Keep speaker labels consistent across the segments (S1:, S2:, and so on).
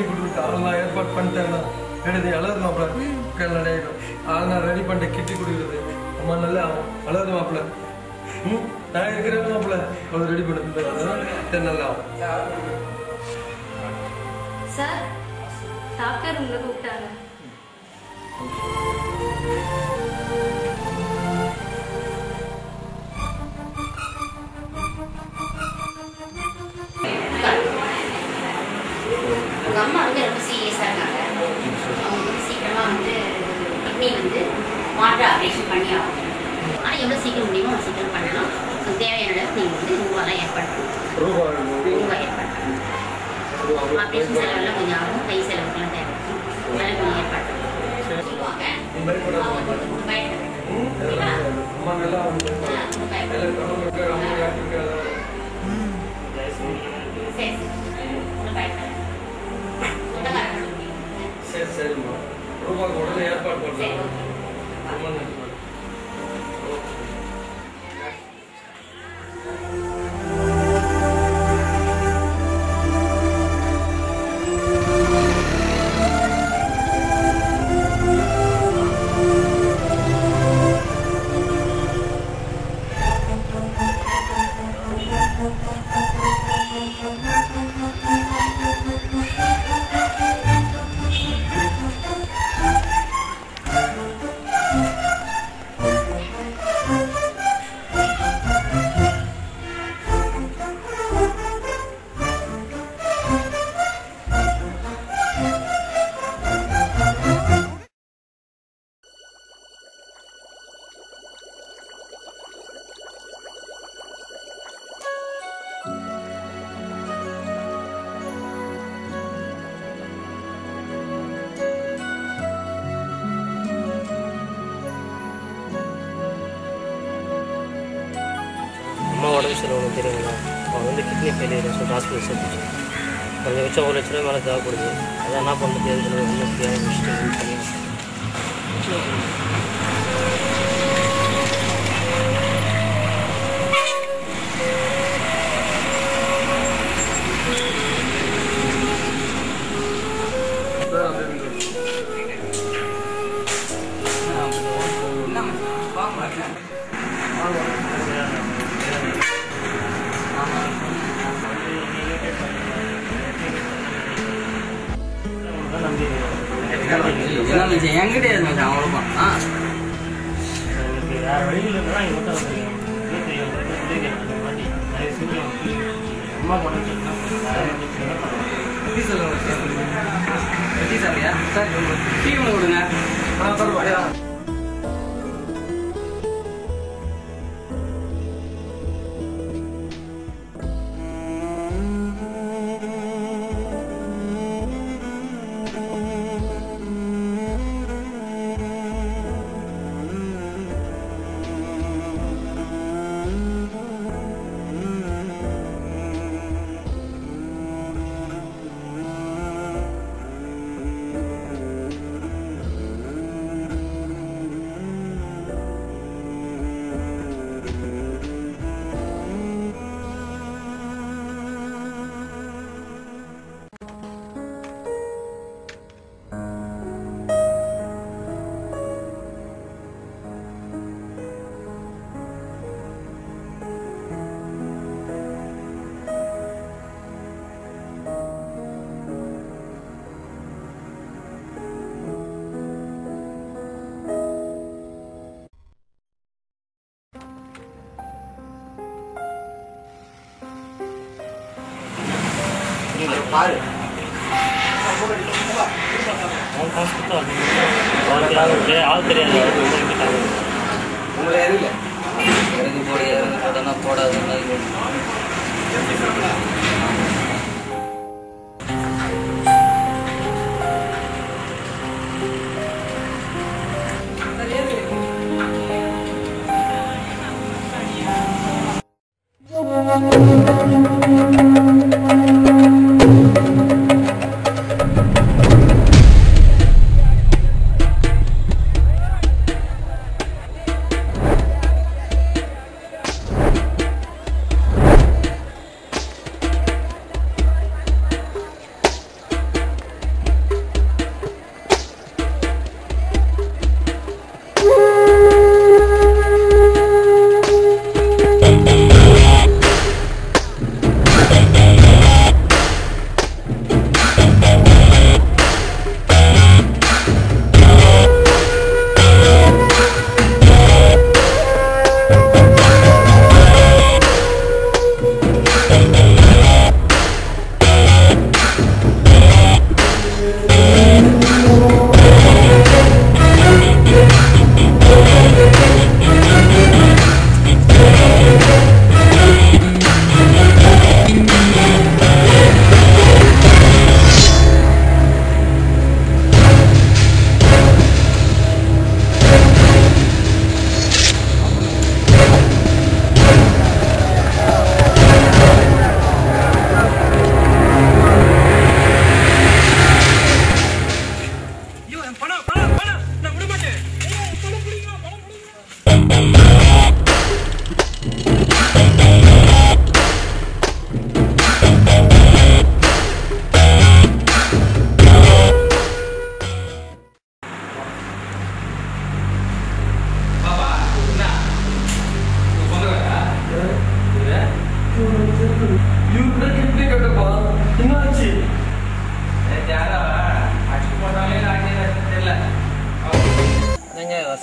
S1: கிட்டி கொடுத்து ஆள் நான் ஏற்பாடு பண்ணிட்டேன்னா எழுதி அழகு மாப்பிள்ள கல்யாணம் ஆகிடும் ஆள் நான் ரெடி பண்ணிட்டு கிட்டி கொடுக்குறது அம்மா நல்லா ஆகும் அழகு மாப்பிள்ள நான் இருக்கிறேன் மாப்பிள்ள அதை ரெடி பண்ணி நல்லா ஆகும்
S2: சார் டாக்டர் உங்களை கூப்பிட்டாங்க.
S3: உங்கள் அம்மா வந்து ரொம்ப சீரியஸாக இருக்காங்க. அவங்க வந்து சீக்கிரமாக வந்து கிட்னி வந்து மாற்று ஆப்ரேஷன் பண்ணி ஆகும். ஆனால் எவ்வளோ சீக்கிரம் முடியுமோ அவ்வளோ சீக்கிரம் பண்ணணும். தேவையான அளவுக்கு நீங்கள் வந்து ரூபாலாம் ஏற்பாடு பண்ணணும். ரூபா ஏற்பாடு பண்ணணும். ஆப்ரேஷன் செலவெல்லாம் கொஞ்சம் ஆகும். கை செலவுக்கெல்லாம் தேவை. அதெல்லாம் கொஞ்சம் ஏற்பாடு பண்ணணும். சொல்லுவாங்க
S1: சரிம்மா ரூபாய்க்கு உடனே ஏற்பாடு பண்ணுறேன்.
S4: அம்மா உடம்பு சரியில்லை தெரியுங்களா? அவங்க வந்து கிட்னி ஃபெயிலியர் சொல்லிட்டு ஹாஸ்பிட்டல் சேர்த்துச்சு. கொஞ்சம் வச்சா 1 லட்ச ரூபாய் மேலே தேவைப்படுது. அதான் என்ன பண்ணுறது எதுன்னு ஒன்றும் தெரியாமல் விஷயம் தனியாக
S5: என்கிட்ட அவ்வளோதான்.
S4: எனக்கு வேறு வழியில் இருந்தால் இங்கே மட்டும் அம்மா பண்ணுறதுன்னா
S5: சார் டீம் கொடுங்க. பாரு
S4: ஆள் தெரியாது
S5: உங்களை அறிவில்ல இறங்கி போட போடாதுன்னு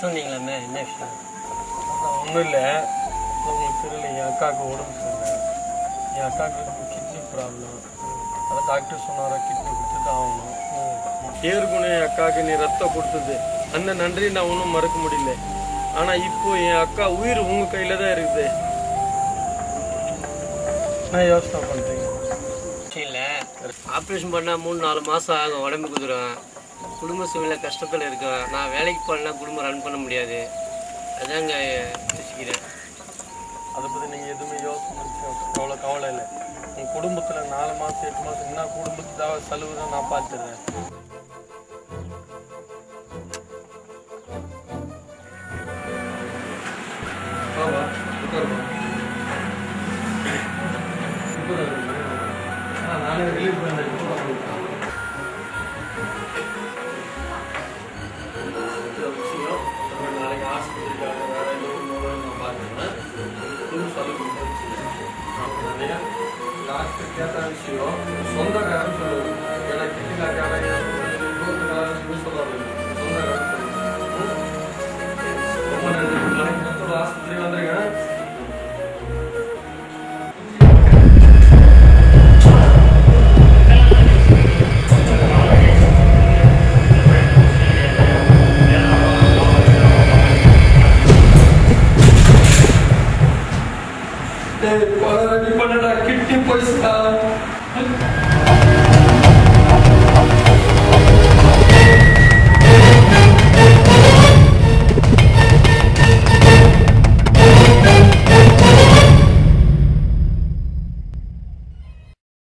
S4: சொன்னீங்களாமே என்ன விஷயம்?
S1: ஒன்றும் இல்லை, உங்களுக்கு தெரியல, என் அக்காவுக்கு உடம்பு சரியில்லை. என் அக்காவுக்கு கிட்னி ப்ராப்ளம். அதை டாக்டர் சொன்னாரா கிட்னி கொடுத்துட்டு ஆகணும். ஏற்கனவே என் அக்காவுக்கு நீ ரத்தம் கொடுத்தது, அந்த நன்றி நான் ஒன்றும் மறக்க முடியல. ஆனால் இப்போ என் அக்கா உயிர் உங்கள் கையில் தான் இருக்குது. நான் யோசனை பண்ணுறீங்க
S4: இல்லை, ஆப்ரேஷன் பண்ணால் 3-4 மாதம் ஆகும், உடம்பு குதிரும். குடும்ப சூழ்நிலை கஷ்டத்தில் இருக்கேன். நான் வேலைக்கு போனா குடும்பம் ரன் பண்ண முடியாது. அதாங்க யோசிக்கிறேன்.
S1: அதை பற்றி நீங்கள் எதுவுமே யோசனை கவலை இல்லை. உங்கள் குடும்பத்தில் 4 மாதம் 8 மாதம் என்ன குடும்பத்துக்காக செலவு தான் நான் பார்த்துடுறேன். நானே ரிலீவ் பண்ணேன்.